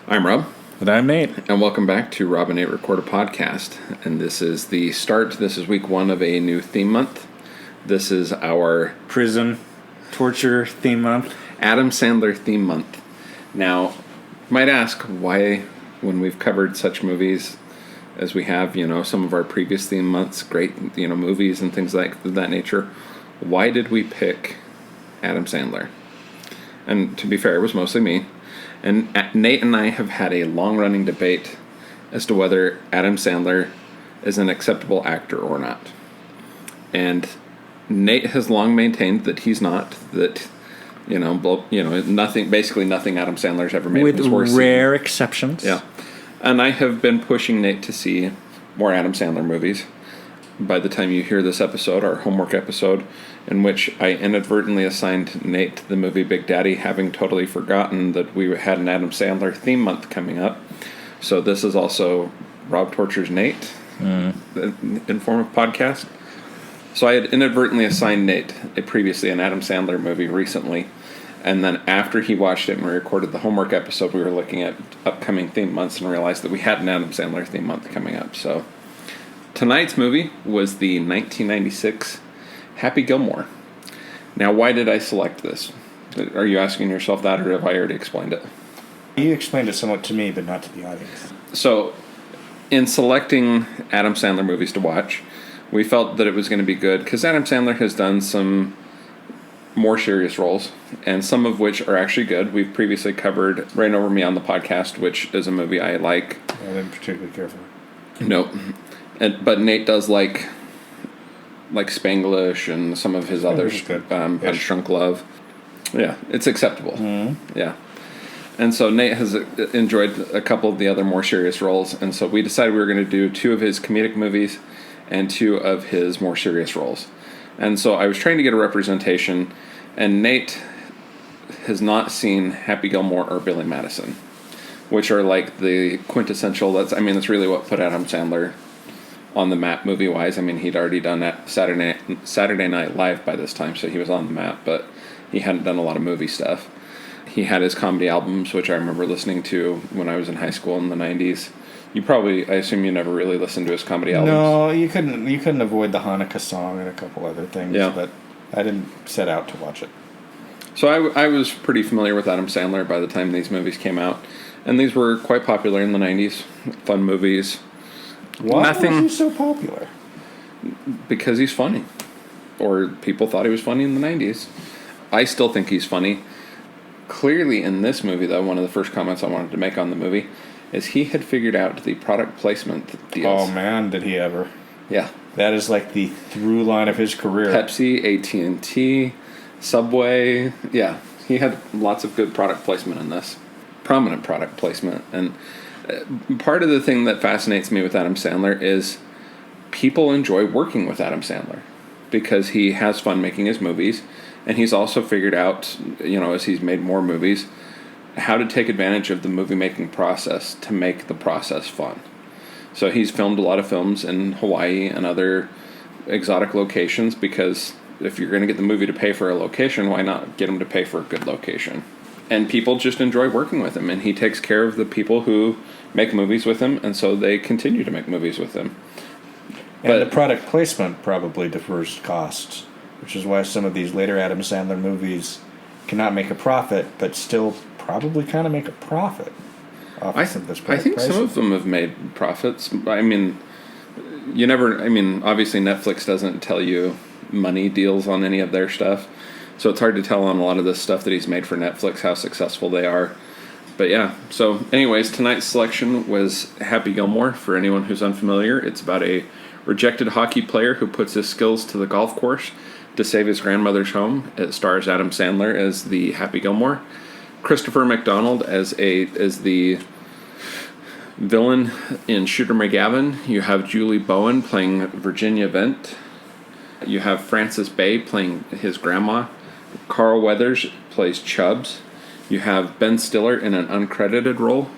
I'm Rob. And I'm Nate. And welcome back to Rob and Nate Record a Podcast. And this is the start. This is week one of a new theme month. This is our Prison torture theme month. Adam Sandler theme month. Now, you might ask why, when we've covered such movies as we have, some of our previous theme months, great, movies and things like that nature, why did we pick Adam Sandler? And to be fair, it was mostly me. And Nate and I have had a long-running debate as to whether Adam Sandler is an acceptable actor or not. And Nate has long maintained that he's not. That basically nothing Adam Sandler's ever made was worth seeing. With rare exceptions. Yeah, and I have been pushing Nate to see more Adam Sandler movies. By the time you hear this episode, our homework episode, in which I inadvertently assigned Nate the movie Big Daddy, having totally forgotten that we had an Adam Sandler theme month coming up. So this is also Rob Tortures Nate in form of podcast. So I had inadvertently assigned Nate previously an Adam Sandler movie recently, and then after he watched it and we recorded the homework episode, we were looking at upcoming theme months and realized that we had an Adam Sandler theme month coming up. So tonight's movie was the 1996 Happy Gilmore. Now, why did I select this? Are you asking yourself that, or have I already explained it? You explained it somewhat to me, but not to the audience. So, in selecting Adam Sandler movies to watch, we felt that it was going to be good, because Adam Sandler has done some more serious roles, and some of which are actually good. We've previously covered Rain Over Me on the podcast, which is a movie I like. I didn't particularly care for it. Nope. But Nate does like Spanglish and some of his others. Punch Drunk Love. Yeah, it's acceptable. Mm-hmm. Yeah. And so Nate has enjoyed a couple of the other more serious roles, and so we decided we were going to do two of his comedic movies and two of his more serious roles. And so I was trying to get a representation, and Nate has not seen Happy Gilmore or Billy Madison, which are like the quintessential. That's really what put Adam Sandler on the map movie-wise. He'd already done that Saturday Night Live by this time, so he was on the map, but he hadn't done a lot of movie stuff. He had his comedy albums, which I remember listening to when I was in high school in the 90s. I assume you never really listened to his comedy albums. No, you couldn't avoid the Hanukkah song and a couple other things, yeah. But I didn't set out to watch it. So I was pretty familiar with Adam Sandler by the time these movies came out, and these were quite popular in the 90s. Fun movies. Why was he so popular? Because he's funny. Or people thought he was funny in the 90s. I still think he's funny. Clearly in this movie, though, one of the first comments I wanted to make on the movie is he had figured out the product placement deals. Oh, man, did he ever. Yeah. That is like the through line of his career. Pepsi, AT&T, Subway. Yeah, he had lots of good product placement in this. Prominent product placement. And part of the thing that fascinates me with Adam Sandler is people enjoy working with Adam Sandler because he has fun making his movies, and he's also figured out, as he's made more movies, how to take advantage of the movie-making process to make the process fun. So he's filmed a lot of films in Hawaii and other exotic locations because if you're going to get the movie to pay for a location, why not get him to pay for a good location? And people just enjoy working with him, and he takes care of the people who make movies with him, and so they continue to make movies with him. And the product placement probably defers costs, which is why some of these later Adam Sandler movies cannot make a profit, but still probably kind of make a profit off of this product. I think pricing. some of them have made profits. Obviously Netflix doesn't tell you money deals on any of their stuff, so it's hard to tell on a lot of this stuff that he's made for Netflix how successful they are. But yeah, so anyways, tonight's selection was Happy Gilmore. For anyone who's unfamiliar, it's about a rejected hockey player who puts his skills to the golf course to save his grandmother's home. It stars Adam Sandler as the Happy Gilmore, Christopher McDonald as the villain in Shooter McGavin. You have Julie Bowen playing Virginia Vent. You have Francis Bay playing his grandma. Carl Weathers plays Chubbs. You have Ben Stiller in an uncredited role,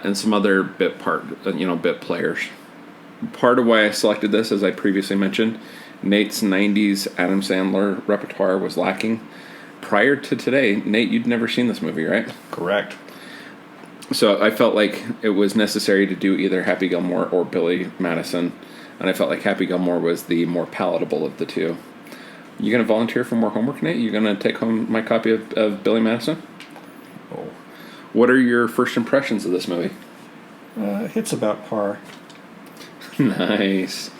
and some other bit players. Part of why I selected this, as I previously mentioned, Nate's 90s Adam Sandler repertoire was lacking. Prior to today, Nate, you'd never seen this movie, right? Correct. So I felt like it was necessary to do either Happy Gilmore or Billy Madison, and I felt like Happy Gilmore was the more palatable of the two. You going to volunteer for more homework, Nate? You going to take home my copy of Billy Madison? Oh. What are your first impressions of this movie? It's about par. Nice.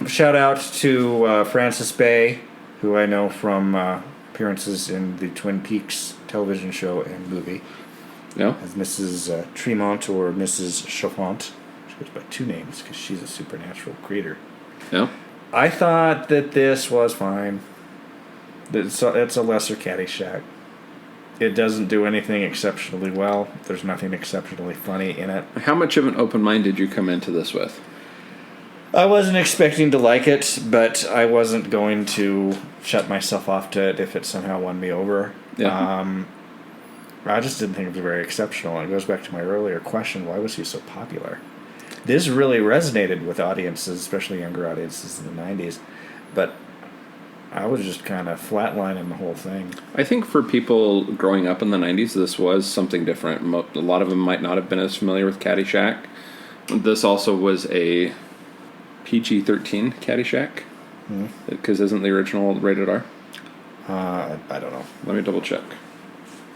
Shout out to Frances Bay, who I know from appearances in the Twin Peaks television show and movie. Yeah. As Mrs. Tremont or Mrs. Chalfant. She goes by two names because she's a supernatural creator. Yeah. I thought that this was fine. It's a lesser Caddyshack. It doesn't do anything exceptionally well. There's nothing exceptionally funny in it. How much of an open mind did you come into this with? I wasn't expecting to like it, but I wasn't going to shut myself off to it if it somehow won me over. Yeah. I just didn't think it was very exceptional. And it goes back to my earlier question, why was he so popular? This really resonated with audiences, especially younger audiences in the 90s. But I was just kind of flatlining the whole thing. I think for people growing up in the 90s, this was something different. A lot of them might not have been as familiar with Caddyshack. This also was a PG-13 Caddyshack. Because isn't the original rated R? I don't know. Let me double check.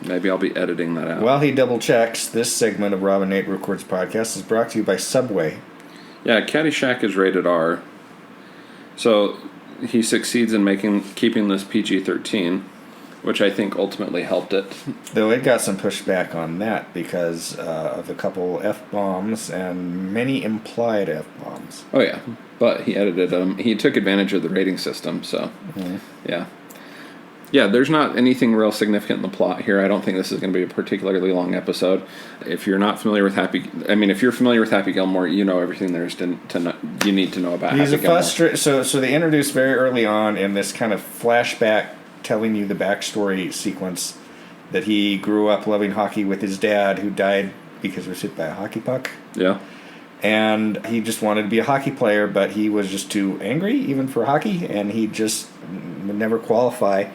Maybe I'll be editing that out. While he double checks, this segment of Rob and Nate Records podcast is brought to you by Subway. Yeah, Caddyshack is rated R. So he succeeds in keeping this PG-13, which I think ultimately helped it. Though it got some pushback on that because of a couple F-bombs and many implied F-bombs. Oh, yeah. But he edited them. He took advantage of the rating system, so yeah. Yeah, there's not anything real significant in the plot here. I don't think this is going to be a particularly long episode. If you're not familiar with if you're familiar with Happy Gilmore, you know everything there is you need to know about Happy Gilmore. So they introduced very early on in this kind of flashback telling you the backstory sequence that he grew up loving hockey with his dad who died because he was hit by a hockey puck. Yeah. And he just wanted to be a hockey player, but he was just too angry even for hockey, and he just would never qualify.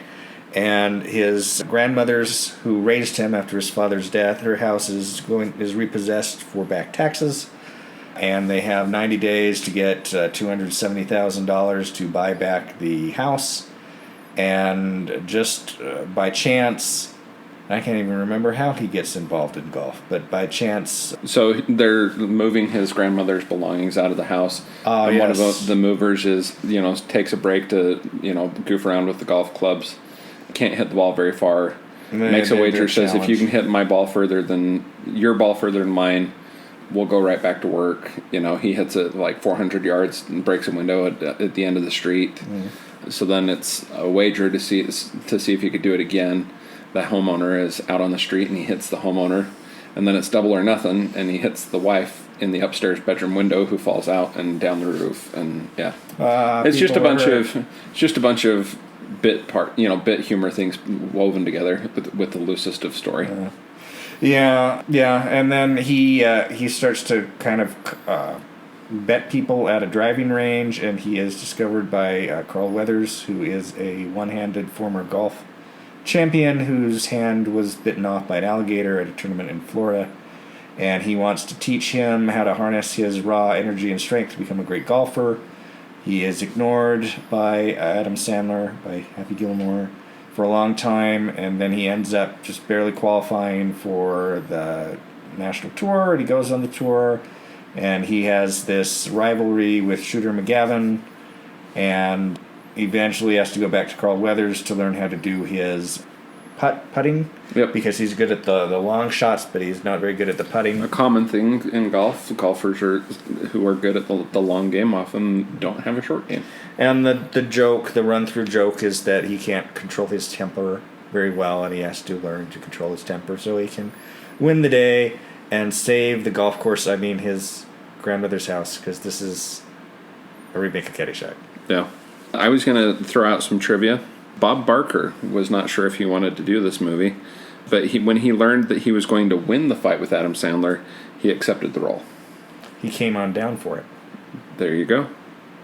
And his grandmother's, who raised him after his father's death, her house is repossessed for back taxes, and they have 90 days to get $270,000 to buy back the house. And just by chance, I can't even remember how he gets involved in golf, but by chance. So they're moving his grandmother's belongings out of the house. And yes. One of the movers takes a break to, goof around with the golf clubs. Can't hit the ball very far. Makes a wager, says if you can hit your ball further than mine, we'll go right back to work. He hits it like 400 yards and breaks a window at the end of the street. So then it's a wager to see if he could do it again. The homeowner is out on the street and he hits the homeowner, and then it's double or nothing, and he hits the wife in the upstairs bedroom window, who falls out and down the roof. And yeah, it's just a bunch of bit humor things woven together with the loosest of story. Yeah, and then he starts to kind of bet people at a driving range, and he is discovered by Carl Weathers, who is a one-handed former golf champion whose hand was bitten off by an alligator at a tournament in Florida, and he wants to teach him how to harness his raw energy and strength to become a great golfer. He is ignored by Adam Sandler, by Happy Gilmore, for a long time, and then he ends up just barely qualifying for the national tour, and he goes on the tour, and he has this rivalry with Shooter McGavin, and eventually has to go back to Carl Weathers to learn how to do his putting. Yep. Because he's good at the long shots, but he's not very good at the putting. A common thing in golf, golfers who are good at the long game often don't have a short game. And the run-through joke is that he can't control his temper very well, and he has to learn to control his temper so he can win the day and save the golf course, his grandmother's house, because this is a remake of Caddyshack. Yeah. I was going to throw out some trivia. Bob Barker was not sure if he wanted to do this movie, but when he learned that he was going to win the fight with Adam Sandler, he accepted the role. He came on down for it. There you go.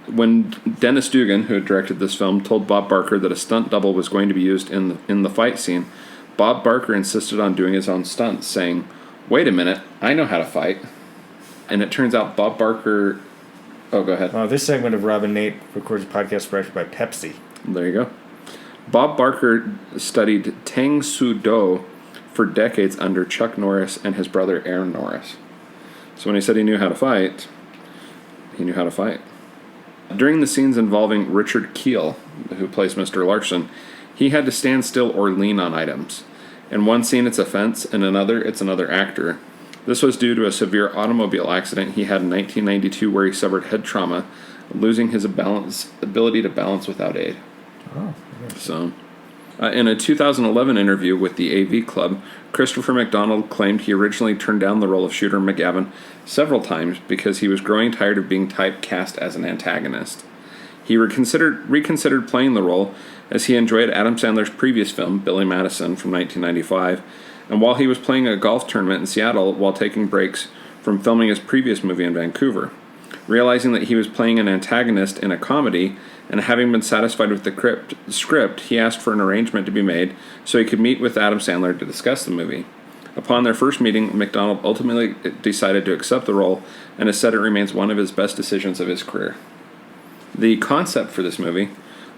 When Dennis Dugan, who had directed this film, told Bob Barker that a stunt double was going to be used in the fight scene, Bob Barker insisted on doing his own stunts, saying, wait a minute, I know how to fight. And it turns out Bob Barker... Oh, go ahead. This segment of Rob and Nate records a podcast brought to you by Pepsi. There you go. Bob Barker studied Tang Soo Do for decades under Chuck Norris and his brother Aaron Norris. So when he said he knew how to fight, he knew how to fight. During the scenes involving Richard Kiel, who plays Mr. Larson, he had to stand still or lean on items. In one scene, it's a fence. In another, it's another actor. This was due to a severe automobile accident he had in 1992 where he suffered head trauma, losing his ability to balance without aid. Oh, So, in a 2011 interview with the AV Club, Christopher McDonald claimed he originally turned down the role of Shooter McGavin several times because he was growing tired of being typecast as an antagonist. He reconsidered playing the role as he enjoyed Adam Sandler's previous film, Billy Madison, from 1995, and while he was playing a golf tournament in Seattle while taking breaks from filming his previous movie in Vancouver. Realizing that he was playing an antagonist in a comedy, and having been satisfied with the script, he asked for an arrangement to be made so he could meet with Adam Sandler to discuss the movie. Upon their first meeting, McDonald ultimately decided to accept the role, and has said it remains one of his best decisions of his career. The concept for this movie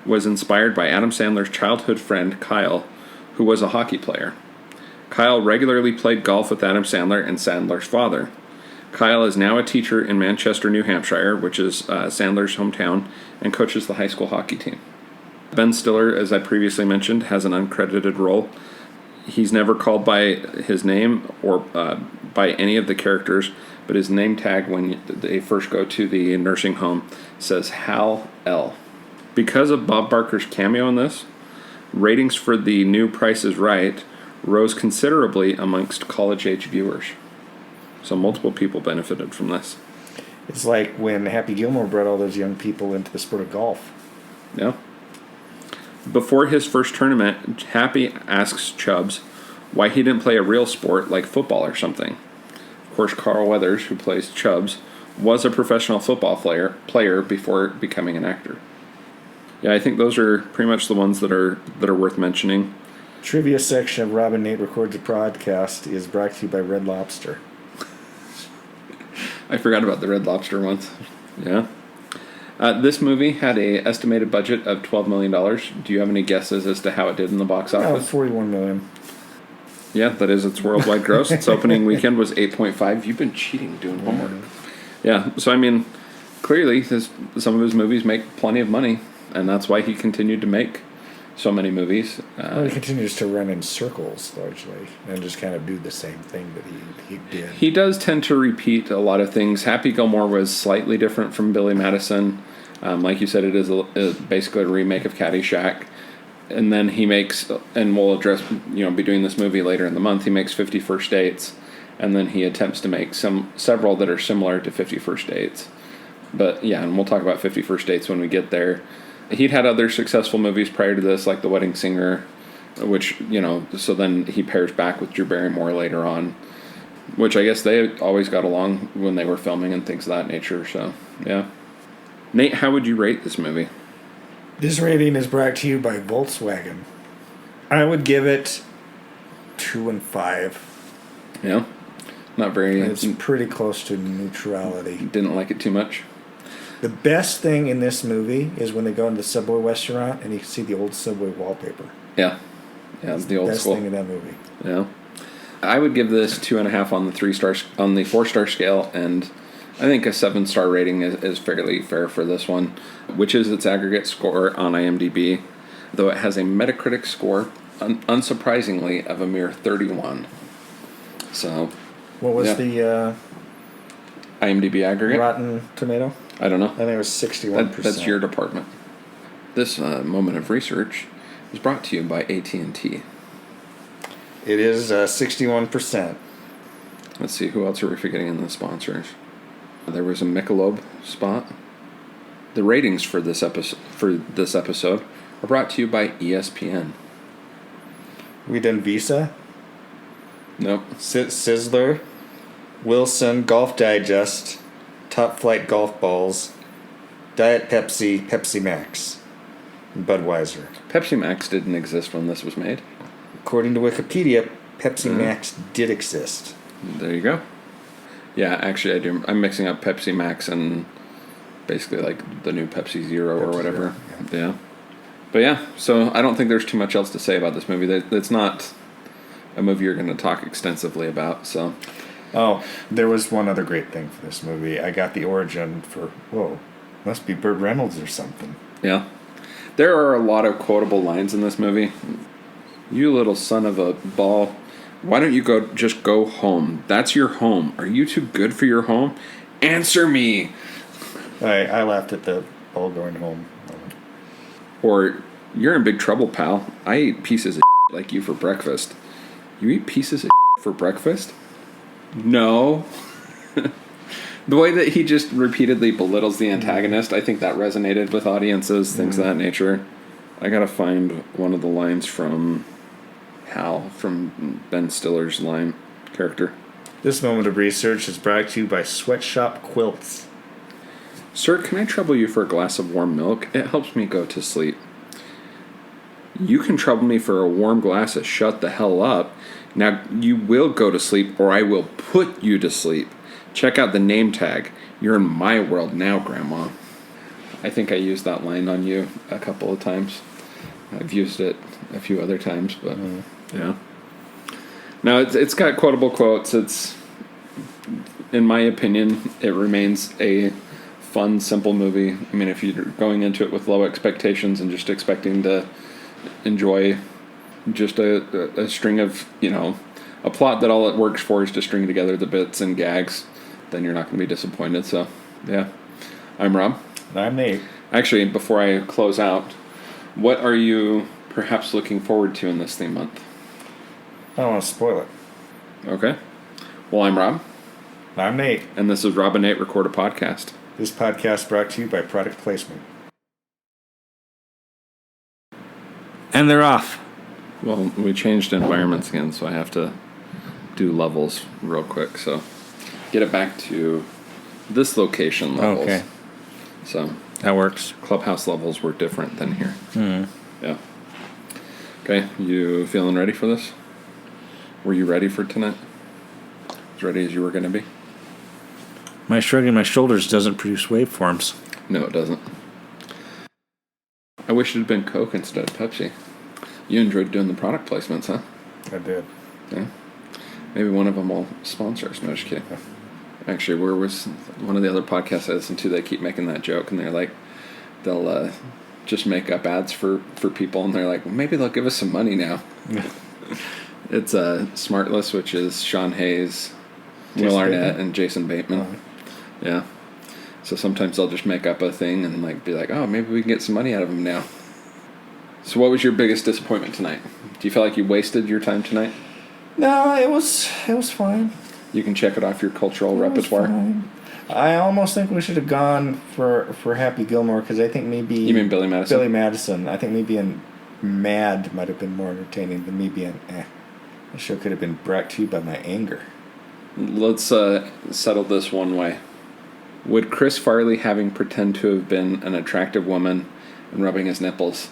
was inspired by Adam Sandler's childhood friend, Kyle, who was a hockey player. Kyle regularly played golf with Adam Sandler and Sandler's father. Kyle is now a teacher in Manchester, New Hampshire, which is Sandler's hometown, and coaches the high school hockey team. Ben Stiller, as I previously mentioned, has an uncredited role. He's never called by his name or by any of the characters, but his name tag when they first go to the nursing home says Hal L. Because of Bob Barker's cameo in this, ratings for the new Price is Right rose considerably amongst college-age viewers. So multiple people benefited from this. It's like when Happy Gilmore brought all those young people into the sport of golf. Yeah. Before his first tournament, Happy asks Chubbs why he didn't play a real sport like football or something. Of course, Carl Weathers, who plays Chubbs, was a professional football player before becoming an actor. Yeah, I think those are pretty much the ones that are worth mentioning. Trivia section of Rob and Nate Records a Podcast is brought to you by Red Lobster. I forgot about the Red Lobster once. Yeah. This movie had an estimated budget of $12 million. Do you have any guesses as to how it did in the box office? $41 million. Yeah, that is its worldwide gross. Its opening weekend was 8.5. You've been cheating doing homework. Yeah, so I mean, clearly some of his movies make plenty of money, and that's why he continued to make so many movies. He continues to run in circles, largely, and just kind of do the same thing that he did. He does tend to repeat a lot of things. Happy Gilmore was slightly different from Billy Madison. Like you said, it is basically a remake of Caddyshack. And then he makes, and we'll address, be doing this movie later in the month, he makes 50 First Dates, and then he attempts to make several that are similar to 50 First Dates. But yeah, and we'll talk about 50 First Dates when we get there. He'd had other successful movies prior to this, like The Wedding Singer, which, so then he pairs back with Drew Barrymore later on, which I guess they always got along when they were filming and things of that nature, so, yeah. Nate, how would you rate this movie? This rating is brought to you by Volkswagen. I would give it 2 and 5. Yeah? Not very... It's pretty close to neutrality. Didn't like it too much? The best thing in this movie is when they go into the Subway restaurant and you can see the old Subway wallpaper. Yeah. Yeah, it's the old best school. thing in that movie. Yeah. I would give this 2.5 on the 4-star scale, and I think a 7-star rating is fairly fair for this one, which is its aggregate score on IMDb, though it has a Metacritic score, unsurprisingly, of a mere 31. So... What was the... IMDb aggregate? Rotten Tomato? I don't know. I think it was 61%. That's your department. This moment of research is brought to you by AT&T. It is 61%. Let's see, who else are we forgetting in the sponsors? There was a Michelob spot. The ratings for this episode are brought to you by ESPN. We done Visa? Nope. Sizzler, Wilson, Golf Digest, Top Flight Golf Balls, Diet Pepsi, Pepsi Max, and Budweiser. Pepsi Max didn't exist when this was made. According to Wikipedia, Pepsi Max did exist. There you go. Yeah, actually, I do. I'm mixing up Pepsi Max and basically like the new Pepsi Zero or whatever. Zero, yeah. But yeah, so I don't think there's too much else to say about this movie. It's not a movie you're going to talk extensively about. So. Oh, there was one other great thing for this movie. I got the origin for, must be Burt Reynolds or something. Yeah. There are a lot of quotable lines in this movie. You little son of a ball. Why don't you just go home? That's your home. Are you too good for your home? Answer me. I laughed at the ball going home. Or, you're in big trouble, pal. I ate pieces of like you for breakfast. You eat pieces of for breakfast? No. The way that he just repeatedly belittles the antagonist, I think that resonated with audiences, things of that nature. I gotta find one of the lines from Hal, from Ben Stiller's line character. This moment of research is brought to you by Sweatshop Quilts. Sir, can I trouble you for a glass of warm milk? It helps me go to sleep. You can trouble me for a warm glass of shut the hell up. Now you will go to sleep or I will put you to sleep. Check out the name tag. You're in my world now, Grandma. I think I used that line on you a couple of times. I've used it a few other times, but yeah. Now it's got quotable quotes. It's, in my opinion, it remains a fun, simple movie. I mean, if you're going into it with low expectations and just expecting to enjoy just a string of, a plot that all it works for is to string together the bits and gags, then you're not going to be disappointed. So, yeah. I'm Rob. I'm Nate. Actually, before I close out, what are you perhaps looking forward to in this theme month? I don't want to spoil it. Okay. Well, I'm Rob. I'm Nate. And this is Rob and Nate Record a Podcast. This podcast brought to you by Product Placement. And they're off. Well, we changed environments again, so I have to do levels real quick. So, get it back to this location levels. Okay. So, that works. Clubhouse levels were different than here. Mm-hmm. Yeah. Okay, you feeling ready for this? Were you ready for tonight? As ready as you were going to be? My shrugging my shoulders doesn't produce waveforms. No, it doesn't. I wish it had been Coke instead of Pepsi. You enjoyed doing the product placements, huh? I did. Yeah. Maybe one of them will sponsor us. No, just kidding. Actually, where was one of the other podcasts I listen to? They keep making that joke, and they're like, they'll just make up ads for people, and they're like, well, maybe they'll give us some money now. It's Smartless, which is Sean Hayes, Will Arnett, and Jason Bateman. Oh. Yeah. So sometimes they'll just make up a thing and like be like, oh, maybe we can get some money out of them now. So what was your biggest disappointment tonight? Do you feel like you wasted your time tonight? No, it was fine. You can check it off your cultural repertoire. Fine. I almost think we should have gone for Happy Gilmore because I think maybe... You mean Billy Madison? Billy Madison. I think me being mad might have been more entertaining than me being The show could have been brought to you by my anger. Let's settle this one way. Would Chris Farley having pretend to have been an attractive woman and rubbing his nipples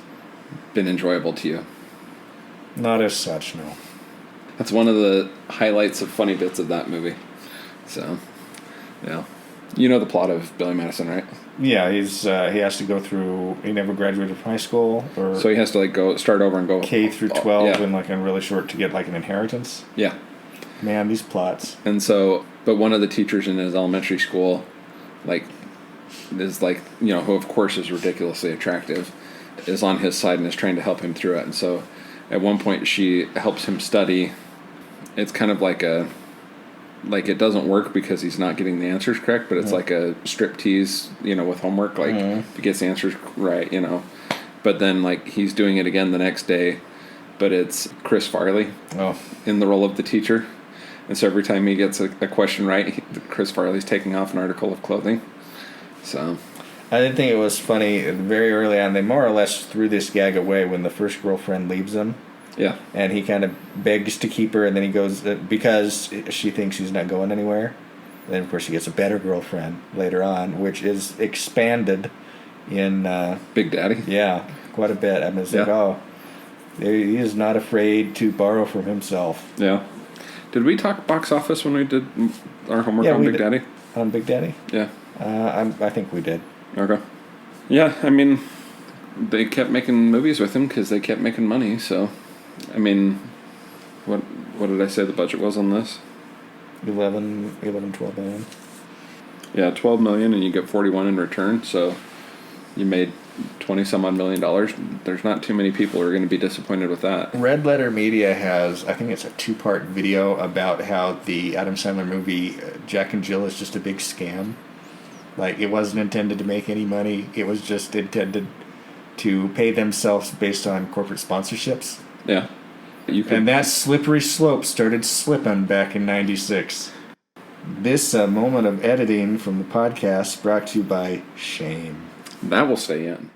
been enjoyable to you? Not as such, no. That's one of the highlights of funny bits of that movie. So, yeah. You know the plot of Billy Madison, right? Yeah, he has to go through. He never graduated from high school, or so he has to go start over and go K through 12, yeah. and in really short to get an inheritance. Yeah. Man, these plots. And so, but one of the teachers in his elementary school, is who of course is ridiculously attractive, is on his side and is trying to help him through it. And so, at one point, she helps him study. It's kind of like it doesn't work because he's not getting the answers correct, but it's like a strip tease, with homework. If he gets the answers right, But then, he's doing it again the next day, but it's Chris Farley in the role of the teacher. And so every time he gets a question right, Chris Farley's taking off an article of clothing. So I did think it was funny very early on. They more or less threw this gag away when the first girlfriend leaves him. Yeah. And he kind of begs to keep her, and then he goes because she thinks he's not going anywhere. And then, of course, he gets a better girlfriend later on, which is expanded in... Big Daddy? Yeah, quite a bit. I mean, it's he is not afraid to borrow from himself. Yeah. Did we talk box office when we did our homework on Big Daddy? On Big Daddy? Yeah. I think we did. Okay. Yeah, I mean, they kept making movies with him because they kept making money. So, I mean, what did I say the budget was on this? 12 million. Yeah, 12 million, and you get 41 in return. So, you made 20-some-odd $1 million. There's not too many people who are going to be disappointed with that. Red Letter Media has, I think it's a 2-part video about how the Adam Sandler movie Jack and Jill is just a big scam. Like, it wasn't intended to make any money. It was just intended to pay themselves based on corporate sponsorships. Yeah. And that slippery slope started slipping back in 96. This moment of editing from the podcast brought to you by Shame. That will stay in.